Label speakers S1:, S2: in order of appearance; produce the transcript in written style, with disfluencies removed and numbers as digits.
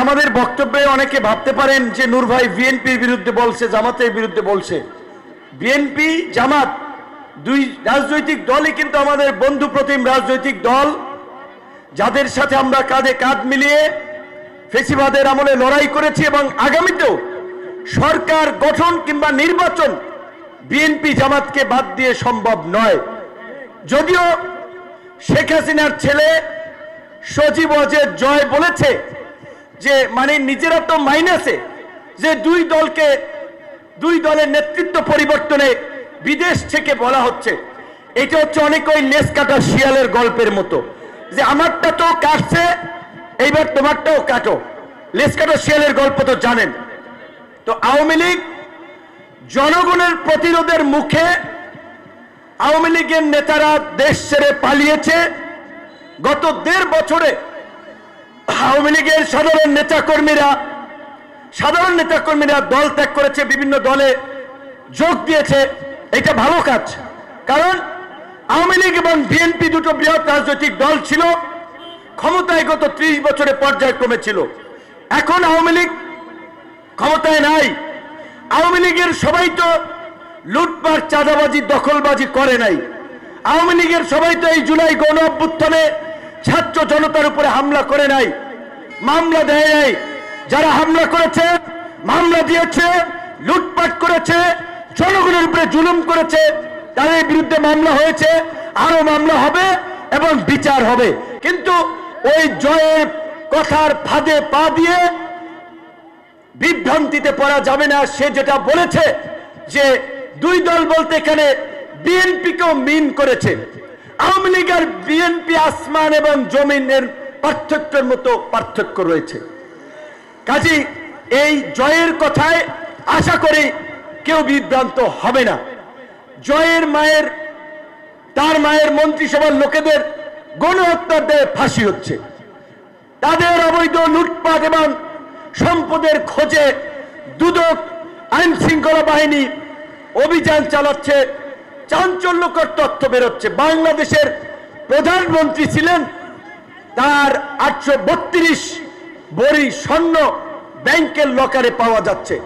S1: আমাদের বক্তব্যে অনেকে ভাবতে পারেন যে নূর ভাই বিএনপির বিরুদ্ধে বলছে, জামাতের বিরুদ্ধে বলছে। বিএনপি জামাত দুই রাজনৈতিক দলই কিন্তু আমাদের বন্ধু প্রতিম রাজনৈতিক দল, যাদের সাথে আমরা কাঁধে কাঁধ মিলিয়ে ফেসিবাদের আমলে লড়াই করেছি এবং আগামীতেও সরকার গঠন কিংবা নির্বাচন বিএনপি জামাতকে বাদ দিয়ে সম্ভব নয়। যদিও শেখ হাসিনার ছেলে সজীব ওয়াজেদ জয় বলেছে যে মানে নিজেরা তো মাইনাসে, যে দুই দলের নেতৃত্ব পরিবর্তনে বিদেশ থেকে বলা হচ্ছে। এটা হচ্ছে অনেক ওই লেস কাটা শিয়ালের গল্পের মতো, যে আমারটা তো কাটছে, এইবার তোমারটাও কাটো। লেস কাটা শিয়ালের গল্প তো জানেন। তো আওয়ামী লীগ জনগণের প্রতিরোধের মুখে আওয়ামী লীগের নেতারা দেশ ছেড়ে পালিয়েছে। গত 1.5 বছরে আওয়ামী লীগের সাধারণ নেতাকর্মীরা দল ত্যাগ করেছে, বিভিন্ন দলে যোগ দিয়েছে। এটা ভালো কাজ, কারণ আওয়ামী লীগ এবং বিএনপি দুটো বৃহৎ রাজনৈতিক দল ছিল, ক্ষমতায় গত 30 বছরে পর্যায়ক্রমে ছিল। এখন আওয়ামী লীগ ক্ষমতায় নাই। আওয়ামী লীগের সবাই তো লুটপাট, চাঁদাবাজি, দখলবাজি করে নাই। আওয়ামী লীগের সবাই তো এই জুলাই গণ অভ্যুত্থানে ছাত্র জনতার উপরে হামলা করে নাই, মামলা দেয় নাই। যারা হামলা করেছে, মামলা দিয়েছে, লুটপাট করেছে, জনগণের উপরে জুলুম করেছে, তাদের বিরুদ্ধে মামলা হয়েছে, আরো মামলা হবে এবং বিচার হবে। কিন্তু ওই জয়ের কথার ফাঁদে পা দিয়ে বিভ্রান্তিতে পড়া যাবে না। সে যেটা বলেছে যে দুই দল বলতে এখানে বিএনপিকেও মিন করেছে। আওয়ামী লীগ আর বিএনপি আসমান এবং জমিনের পার্থক্যের মতো পার্থক্য রয়েছে। কাজী এই জয়ের কথায় আশা করি কেউ বিভ্রান্ত হবে না। জয়ের মায়ের, তার মায়ের মন্ত্রিসভার লোকেদের গণহত্যার দায়ে ফাঁসি হচ্ছে, তাদের অবৈধ লুটপাট এবং সম্পদের খোঁজে দুদক, আইন শৃঙ্খলা বাহিনী অভিযান চালাচ্ছে, চাঞ্চল্যকর তথ্য বেরোচ্ছে। বাংলাদেশের প্রধানমন্ত্রী ছিলেন, তার 832 ভরি স্বর্ণ ব্যাংকের লকারে পাওয়া যাচ্ছে।